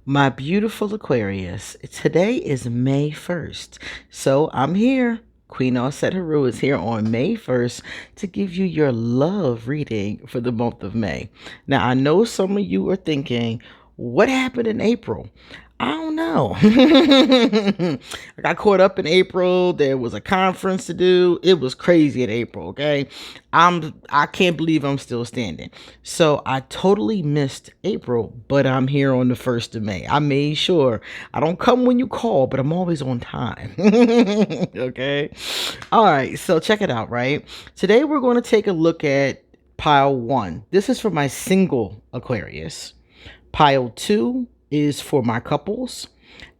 My beautiful Aquarius, today is May 1st. So I'm here. QueenAusetHeru is here on May 1st to give you your love reading for the month of May. Now, I know some of you are thinking, what happened in April? I don't know. I got caught up in April. There was a conference to do. It was crazy in April, okay? I can't believe I'm still standing. So I totally missed April, but I'm here on the 1st of May. I made sure I don't come when you call, but I'm always on time. Okay? All right, so check it out, right? Today we're going to take a look at pile 1. This is for my single Aquarius. Pile 2 is for my couples.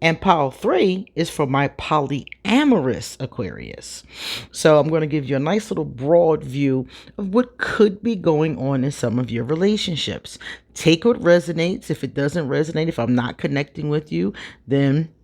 And pile 3 is for my polyamorous Aquarius. So I'm going to give you a nice little broad view of what could be going on in some of your relationships. Take what resonates. If it doesn't resonate, if I'm not connecting with you, then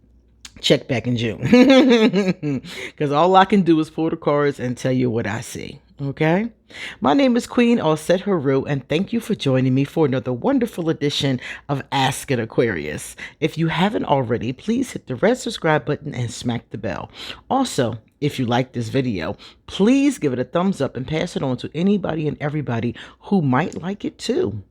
check back in June. Because all I can do is pull the cards and tell you what I see. Okay? My name is QueenAusetHeru, and thank you for joining me for another wonderful edition of Ask an Aquarius. If you haven't already, please hit the red subscribe button and smack the bell. Also, if you like this video, please give it a thumbs up and pass it on to anybody and everybody who might like it too.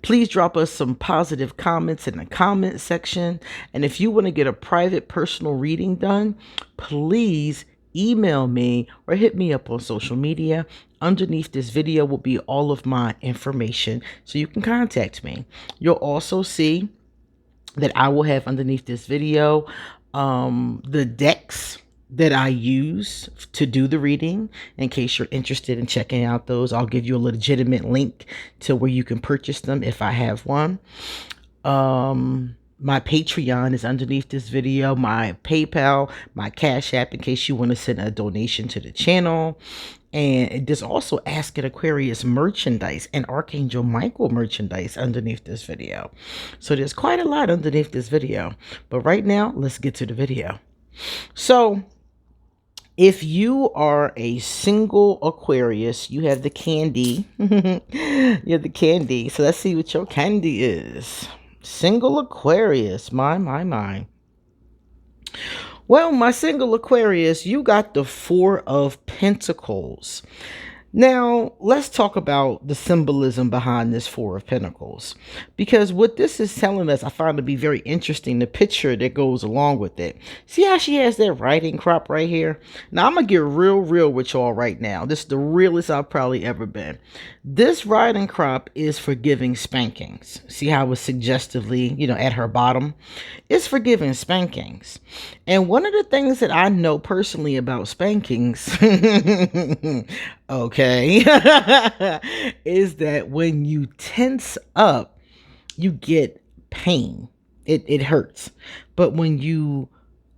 Please drop us some positive comments in the comment section. And if you want to get a private personal reading done, please email me or hit me up on social media. Underneath this video will be all of my information so you can contact me. You'll also see that I will have underneath this video the decks that I use to do the reading. In case you're interested in checking out those, I'll give you a legitimate link to where you can purchase them if I have one. My Patreon is underneath this video, my PayPal, my Cash App, in case you want to send a donation to the channel. And there's also Ask an Aquarius merchandise and ArchAngel Michael merchandise underneath this video. So there's quite a lot underneath this video. But right now, let's get to the video. So if you are a single Aquarius, you have the candy. You have the candy. So let's see what your candy is. Single Aquarius. My. Well, my single Aquarius, you got the Four of Pentacles. Now, let's talk about the symbolism behind this Four of Pentacles. Because what this is telling us, I find to be very interesting, the picture that goes along with it. See how she has that riding crop right here? Now, I'm going to get real with y'all right now. This is the realest I've probably ever been. This riding crop is for giving spankings. See how it's suggestively, at her bottom? It's for giving spankings. And one of the things that I know personally about spankings, okay, is that when you tense up, you get pain. It hurts. But when you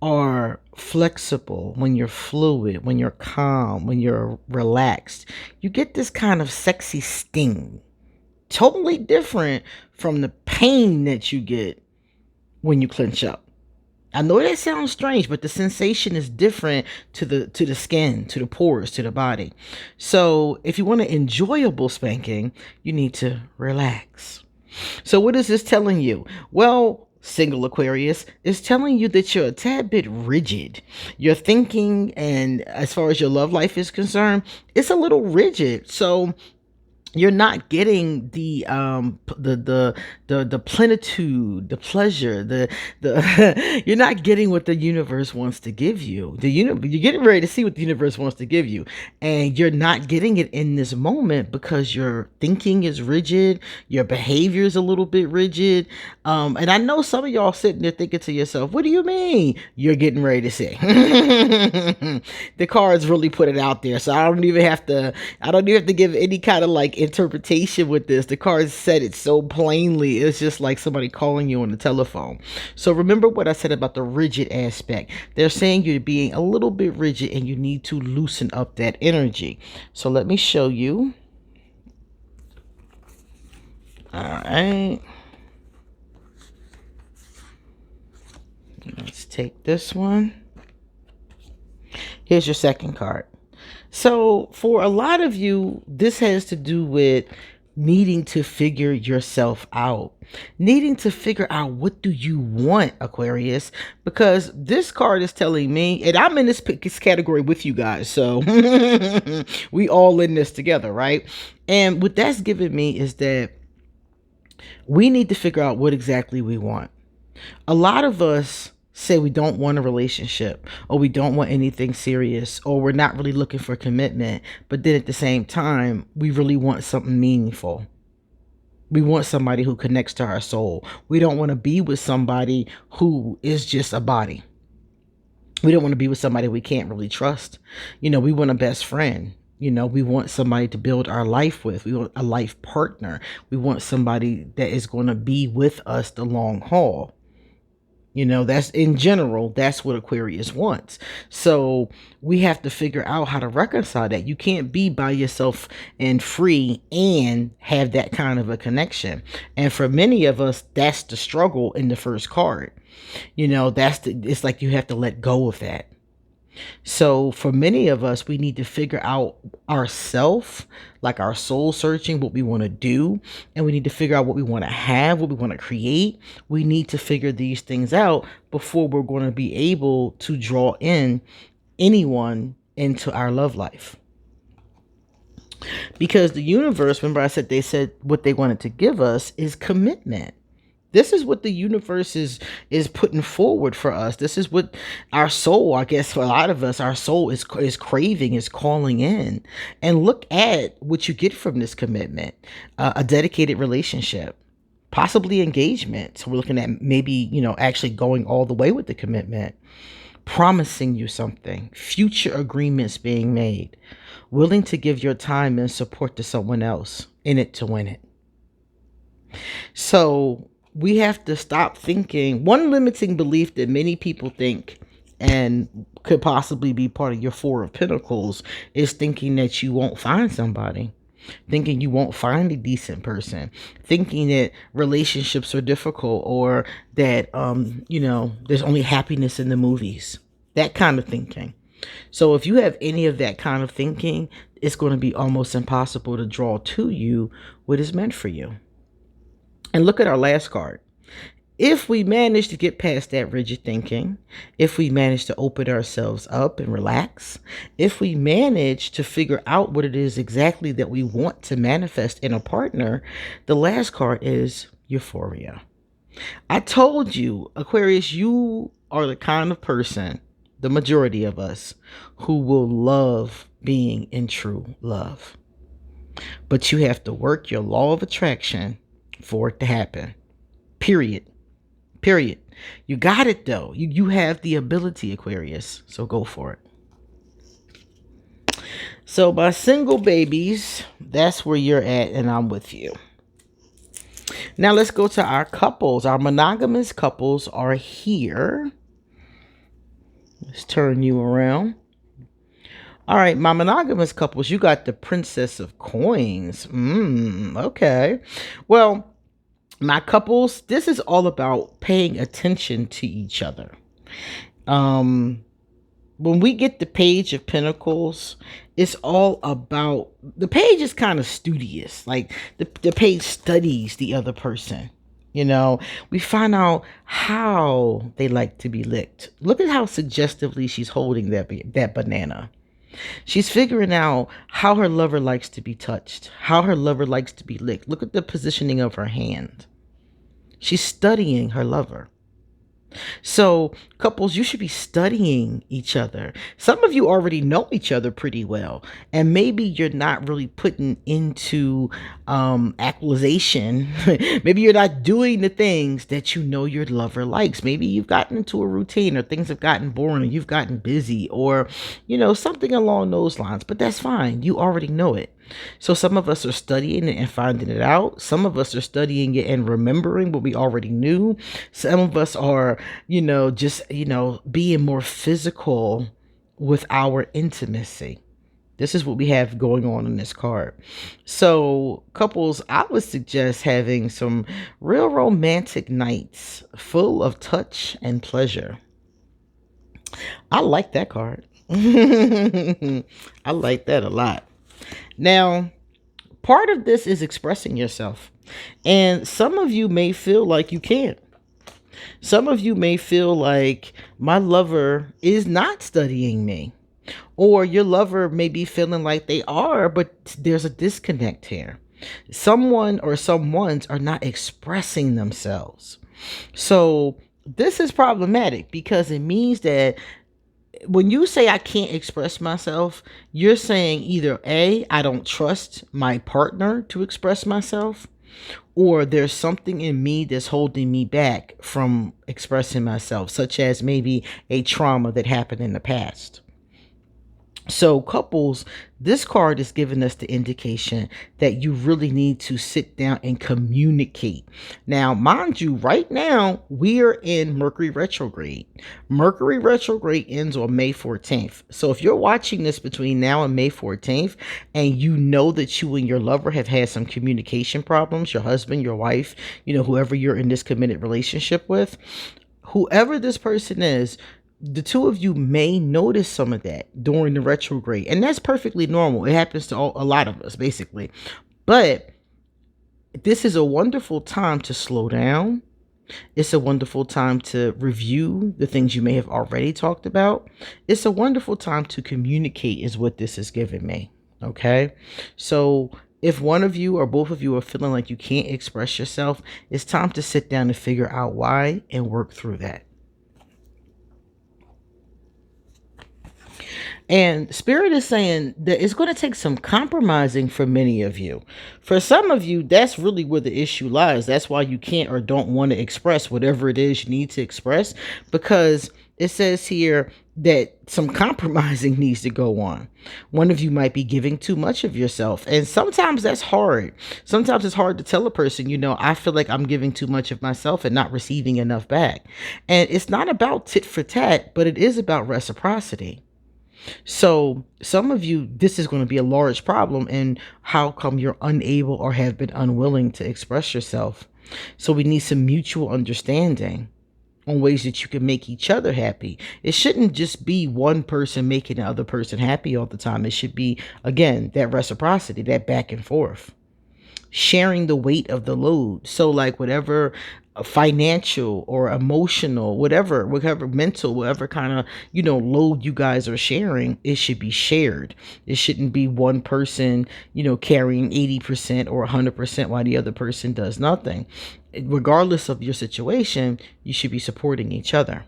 are flexible, when you're fluid, when you're calm, when you're relaxed, you get this kind of sexy sting. Totally different from the pain that you get when you clench up. I know that sounds strange, but the sensation is different to the skin, to the pores, to the body. So if you want an enjoyable spanking, you need to relax. So what is this telling you? Well, single Aquarius is telling you that you're a tad bit rigid. Your thinking, and as far as your love life is concerned, it's a little rigid. So you're not getting the plenitude, the pleasure, the you're not getting what the universe wants to give you. You're getting ready to see what the universe wants to give you, and you're not getting it in this moment because your thinking is rigid, your behavior is a little bit rigid. And I know some of y'all sitting there thinking to yourself, what do you mean you're getting ready to see? The cards really put it out there, so I don't even have to give any kind of like interpretation with this. The cards said it so plainly. It's just like somebody calling you on the telephone. So remember what I said about the rigid aspect. They're saying you're being a little bit rigid and you need to loosen up that energy. So let me show you. All right. Let's take this one. Here's your second card. So for a lot of you, this has to do with needing to figure yourself out. Needing to figure out, what do you want, Aquarius? Because this card is telling me, and I'm in this category with you guys, so we all in this together, right? And what that's giving me is that we need to figure out what exactly we want. A lot of us say we don't want a relationship, or we don't want anything serious, or we're not really looking for commitment, but then at the same time, we really want something meaningful. We want somebody who connects to our soul. We don't want to be with somebody who is just a body. We don't want to be with somebody we can't really trust. We want a best friend. We want somebody to build our life with. We want a life partner. We want somebody that is going to be with us the long haul. That's in general, that's what Aquarius wants. So we have to figure out how to reconcile that. You can't be by yourself and free and have that kind of a connection. And for many of us, that's the struggle in the first card. It's like you have to let go of that. So for many of us, we need to figure out ourself, like our soul searching, what we want to do. And we need to figure out what we want to have, what we want to create. We need to figure these things out before we're going to be able to draw in anyone into our love life. Because the universe, remember I said they said what they wanted to give us is commitment. This is what the universe is putting forward for us. This is what our soul, I guess for a lot of us, our soul is craving, is calling in. And look at what you get from this commitment. A dedicated relationship, possibly engagement. So we're looking at maybe, actually going all the way with the commitment. Promising you something. Future agreements being made. Willing to give your time and support to someone else. In it to win it. So we have to stop thinking. One limiting belief that many people think, and could possibly be part of your Four of Pentacles, is thinking that you won't find somebody. Thinking you won't find a decent person. Thinking that relationships are difficult, or that, there's only happiness in the movies. That kind of thinking. So if you have any of that kind of thinking, it's going to be almost impossible to draw to you what is meant for you. And look at our last card. If we manage to get past that rigid thinking, if we manage to open ourselves up and relax, if we manage to figure out what it is exactly that we want to manifest in a partner, the last card is Euphoria. I told you, Aquarius, you are the kind of person, the majority of us, who will love being in true love. But you have to work your law of attraction for it to happen. Period. You got it though. You have the ability, Aquarius. So go for it. So my single babies, that's where you're at, and I'm with you. Now let's go to our couples. Our monogamous couples are here. Let's turn you around. All right, my monogamous couples, you got the Princess of Coins. Okay. Well, my couples, this is all about paying attention to each other. When we get the Page of Pentacles, it's all about, the page is kind of studious. Like the page studies the other person. We find out how they like to be licked. Look at how suggestively she's holding that banana. She's figuring out how her lover likes to be touched, how her lover likes to be licked. Look at the positioning of her hand. She's studying her lover. So couples, you should be studying each other. Some of you already know each other pretty well, and maybe you're not really putting into actualization. Maybe you're not doing the things that you know your lover likes. Maybe you've gotten into a routine, or things have gotten boring, or you've gotten busy, or something along those lines. But that's fine. You already know it. So some of us are studying it and finding it out. Some of us are studying it and remembering what we already knew. Some of us are, just, being more physical with our intimacy. This is what we have going on in this card. So couples, I would suggest having some real romantic nights full of touch and pleasure. I like that card. I like that a lot. Now, part of this is expressing yourself. And some of you may feel like you can't. Some of you may feel like my lover is not studying me. Or your lover may be feeling like they are, but there's a disconnect here. Someone or someones are not expressing themselves. So this is problematic because it means that when you say I can't express myself, you're saying either A, I don't trust my partner to express myself, or there's something in me that's holding me back from expressing myself, such as maybe a trauma that happened in the past. So couples, this card is giving us the indication that you really need to sit down and communicate. Now, mind you, right now, we are in Mercury retrograde. Mercury retrograde ends on May 14th. So if you're watching this between now and May 14th, and you know that you and your lover have had some communication problems, your husband, your wife, whoever you're in this committed relationship with, whoever this person is, the two of you may notice some of that during the retrograde, and that's perfectly normal. It happens to a lot of us, basically. But this is a wonderful time to slow down. It's a wonderful time to review the things you may have already talked about. It's a wonderful time to communicate is what this is giving me. Okay, so if one of you or both of you are feeling like you can't express yourself, it's time to sit down and figure out why and work through that. And Spirit is saying that it's going to take some compromising for many of you. For some of you, that's really where the issue lies. That's why you can't or don't want to express whatever it is you need to express, because it says here that some compromising needs to go on. One of you might be giving too much of yourself. And sometimes that's hard. Sometimes it's hard to tell a person, I feel like I'm giving too much of myself and not receiving enough back. And it's not about tit for tat, but it is about reciprocity. So some of you, this is going to be a large problem. And how come you're unable or have been unwilling to express yourself? So we need some mutual understanding on ways that you can make each other happy. It shouldn't just be one person making the other person happy all the time. It should be, again, that reciprocity, that back and forth. Sharing the weight of the load. So like whatever financial or emotional, whatever mental, whatever kind of, load you guys are sharing, it should be shared. It shouldn't be one person, carrying 80% or 100% while the other person does nothing. Regardless of your situation, you should be supporting each other.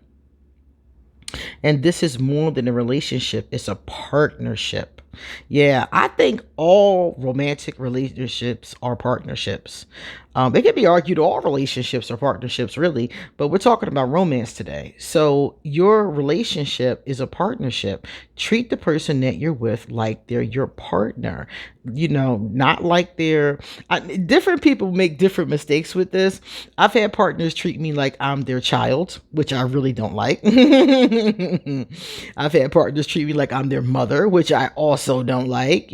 And this is more than a relationship. It's a partnership. Yeah, I think all romantic relationships are partnerships. It can be argued all relationships are partnerships, really, but we're talking about romance today. So your relationship is a partnership. Treat the person that you're with like they're your partner, not like different people make different mistakes with this. I've had partners treat me like I'm their child, which I really don't like. I've had partners treat me like I'm their mother, which I also don't like,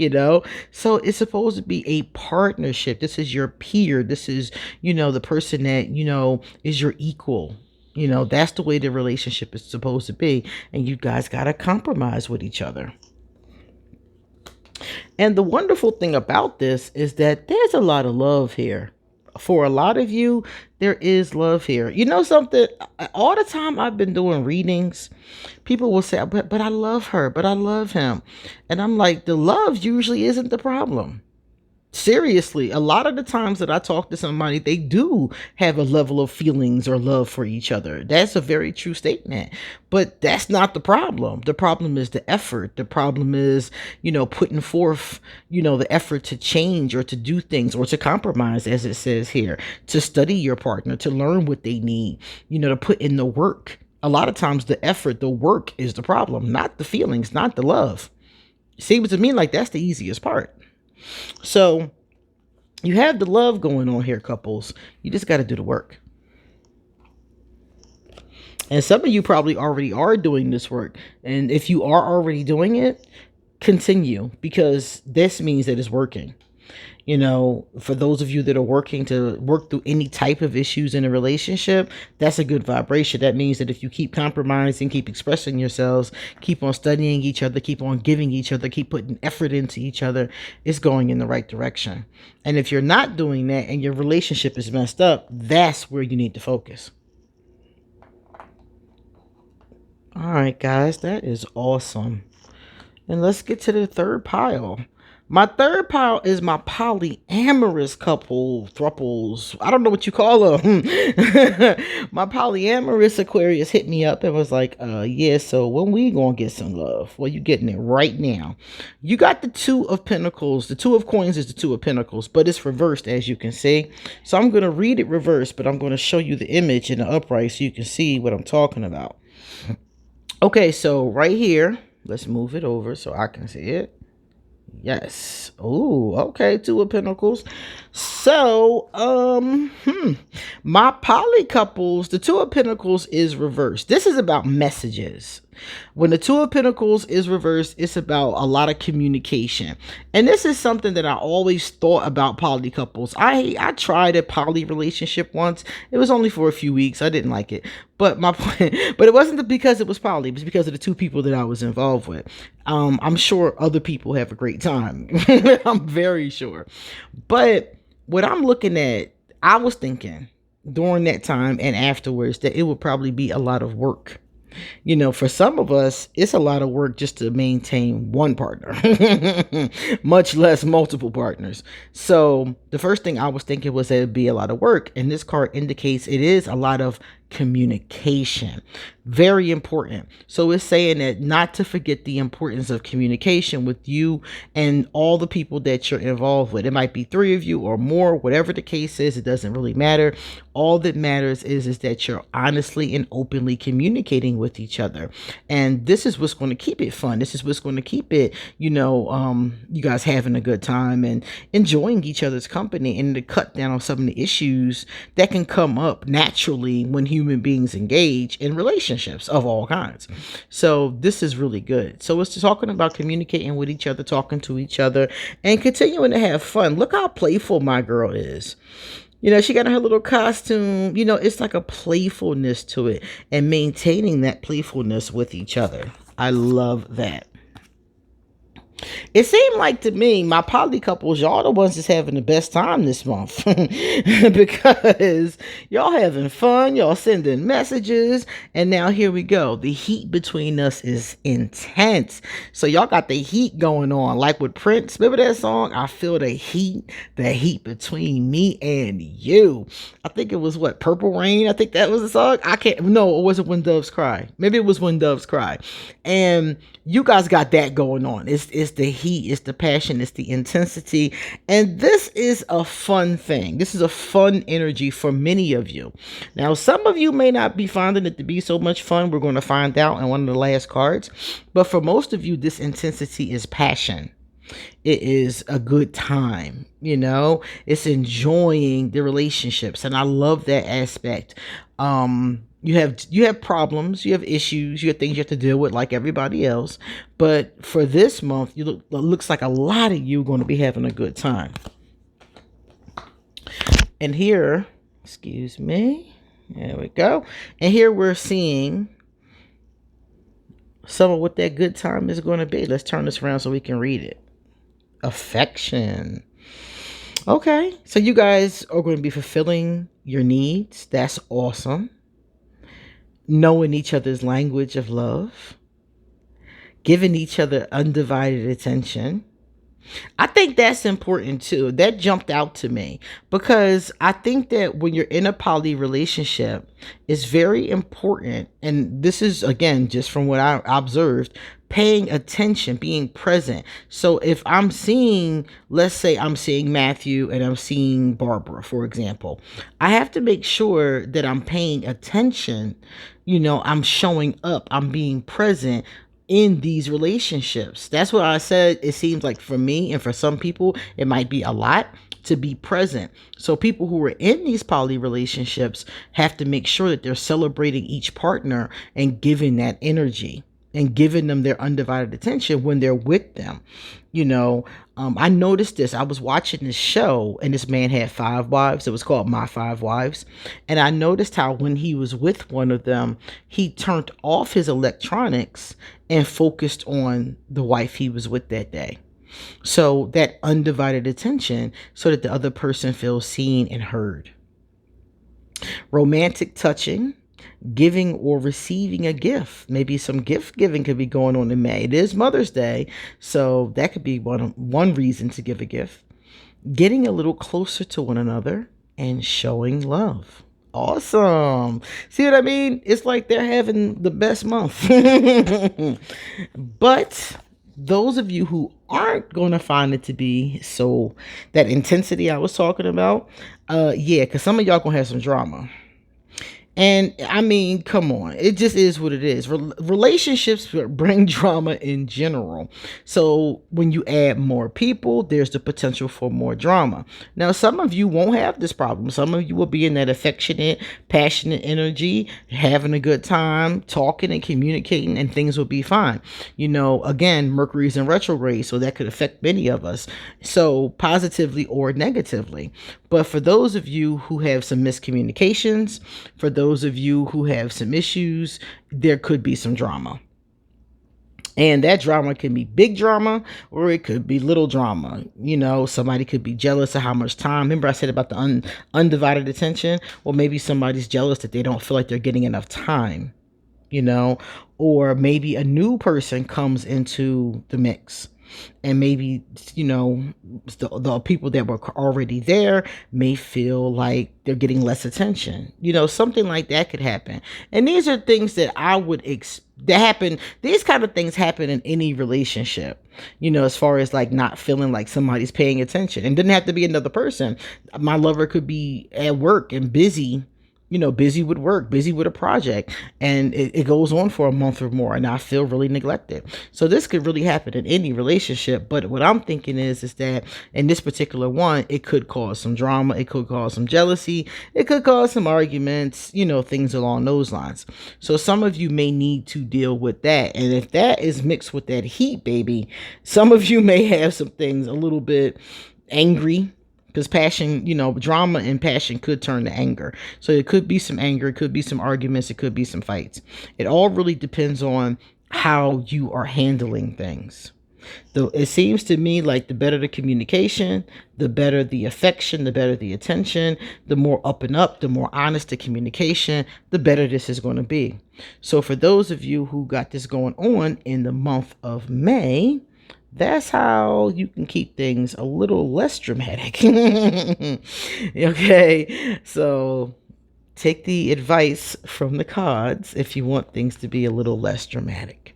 So it's supposed to be a partnership. This is your peer. This is, the person that, is your equal. That's the way the relationship is supposed to be. And you guys got to compromise with each other. And the wonderful thing about this is that there's a lot of love here. For a lot of you, there is love here. You know something? All the time I've been doing readings, people will say, but I love her, but I love him. And I'm like, the love usually isn't the problem. Seriously, a lot of the times that I talk to somebody, they do have a level of feelings or love for each other. That's a very true statement. But that's not the problem. The problem is the effort. The problem is, putting forth, the effort to change or to do things or to compromise, as it says here, to study your partner, to learn what they need, to put in the work. A lot of times the effort, the work is the problem, not the feelings, not the love. Seems to me like that's the easiest part. So you have the love going on here, couples. You just got to do the work. And some of you probably already are doing this work. And if you are already doing it, continue, because this means that it's working. You know, for those of you that are working to work through any type of issues in a relationship, that's a good vibration. That means that if you keep compromising, keep expressing yourselves, keep on studying each other, keep on giving each other, keep putting effort into each other, it's going in the right direction. And if you're not doing that and your relationship is messed up, that's where you need to focus. All right, guys, that is awesome. And let's get to the third pile. My third pile is my polyamorous couple, thruples. I don't know what you call them. My polyamorous Aquarius hit me up and was like, yeah, so when we gonna get some love? Well, you getting it right now. You got the Two of Pentacles. The Two of Coins is the Two of Pentacles, but it's reversed, as you can see. So I'm going to read it reversed, but I'm going to show you the image in the upright so you can see what I'm talking about. Okay, so right here, let's move it over so I can see it. Yes. Oh, okay. Two of Pentacles. So, my poly couples, the Two of Pentacles is reversed. This is about messages. When the Two of Pentacles is reversed, it's about a lot of communication. And this is something that I always thought about poly couples. I tried a poly relationship once. It was only for a few weeks. I didn't like it. But but it wasn't because it was poly. It was because of the two people that I was involved with. I'm sure other people have a great time. I'm very sure. But what I'm looking at, I was thinking during that time and afterwards that it would probably be a lot of work. You know, for some of us, it's a lot of work just to maintain one partner, much less multiple partners. So the first thing I was thinking was that it'd be a lot of work. And this card indicates it is a lot of communication. Very important. So it's saying that not to forget the importance of communication with you and all the people that you're involved with. It might be three of you or more, whatever the case is, it doesn't really matter. All that matters is that you're honestly and openly communicating with each other. And this is what's going to keep it fun. This is what's going to keep it, you guys having a good time and enjoying each other's company, and to cut down on some of the issues that can come up naturally when human beings engage in relationships of all kinds. So this is really good. So it's talking about communicating with each other, talking to each other, and continuing to have fun. Look how playful my girl is. You know, she got her little costume. You know, it's like a playfulness to it, and maintaining that playfulness with each other. I love that. It seemed like to me, my poly couples, y'all the ones that's having the best time this month because y'all having fun, y'all sending messages, and now here we go. The heat between us is intense. So y'all got the heat going on, like with Prince. Remember that song? I feel the heat between me and you. I think it was what, Purple Rain? I think that was the song. No, it wasn't When Doves Cry. Maybe it was When Doves Cry. And you guys got that going on. It's the heat, it's the passion, it's the intensity. And this is a fun thing. This is a fun energy for many of you. Now, some of you may not be finding it to be so much fun. We're going to find out in one of the last cards. But for most of you, this intensity is passion. It is a good time, it's enjoying the relationships. And I love that aspect. You have problems, you have issues, you have things you have to deal with like everybody else. But for this month, it looks like a lot of you are going to be having a good time. And here, excuse me, there we go. And here we're seeing some of what that good time is going to be. Let's turn this around so we can read it. Affection. Okay, so you guys are going to be fulfilling your needs. That's awesome. Knowing each other's language of love. Giving each other undivided attention. I think that's important too. That jumped out to me because I think that when you're in a poly relationship, it's very important. And this is, again, just from what I observed, paying attention, being present. So if I'm seeing, let's say I'm seeing Matthew and I'm seeing Barbara, for example, I have to make sure that I'm paying attention. I'm showing up, I'm being present in these relationships. That's what I said. It seems like for me and for some people, it might be a lot to be present. So people who are in these poly relationships have to make sure that they're celebrating each partner and giving that energy. and giving them their undivided attention when they're with them. I noticed this. I was watching this show, and this man had 5 wives. It was called My 5 Wives. And I noticed how when he was with one of them, he turned off his electronics and focused on the wife he was with that day. So that undivided attention, so that the other person feels seen and heard. Romantic touching, giving or receiving a gift. Maybe some gift giving could be going on in May. It is Mother's Day, so that could be one reason to give a gift. Getting a little closer to one another and showing love. Awesome. See what I mean? It's like they're having the best month. But those of you who aren't going to find it to be so, that intensity I was talking about, yeah, because some of y'all going to have some drama. And I mean, come on, it just is what it is. Relationships bring drama in general. So when you add more people, there's the potential for more drama. Now, some of you won't have this problem. Some of you will be in that affectionate, passionate energy, having a good time, talking and communicating, and things will be fine. Again, Mercury's in retrograde, so that could affect many of us, so positively or negatively. But for those of you who have some miscommunications, for those of you who have some issues, there could be some drama. And that drama can be big drama, or it could be little drama. Somebody could be jealous of how much time. Remember I said about the undivided attention? Or maybe somebody's jealous that they don't feel like they're getting enough time, or maybe a new person comes into the mix. And maybe, the people that were already there may feel like they're getting less attention. Something like that could happen. And these are things that I would that happen. These kind of things happen in any relationship, as far as like not feeling like somebody's paying attention. And it doesn't have to be another person. My lover could be at work and busy, busy with work, busy with a project, and it goes on for a month or more, and I feel really neglected. So this could really happen in any relationship. But what I'm thinking is that in this particular one, it could cause some drama. It could cause some jealousy. It could cause some arguments, things along those lines. So some of you may need to deal with that. And if that is mixed with that heat, baby, some of you may have some things a little bit angry. Because passion, drama and passion could turn to anger. So it could be some anger, it could be some arguments, it could be some fights. It all really depends on how you are handling things. Though it seems to me like the better the communication, the better the affection, the better the attention, the more up and up, the more honest the communication, the better this is going to be. So for those of you who got this going on in the month of May, that's how you can keep things a little less dramatic. Okay, so take the advice from the cards if you want things to be a little less dramatic.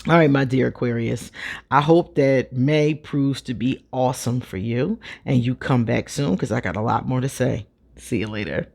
All right, my dear Aquarius, I hope that May proves to be awesome for you and you come back soon, because I got a lot more to say. See you later.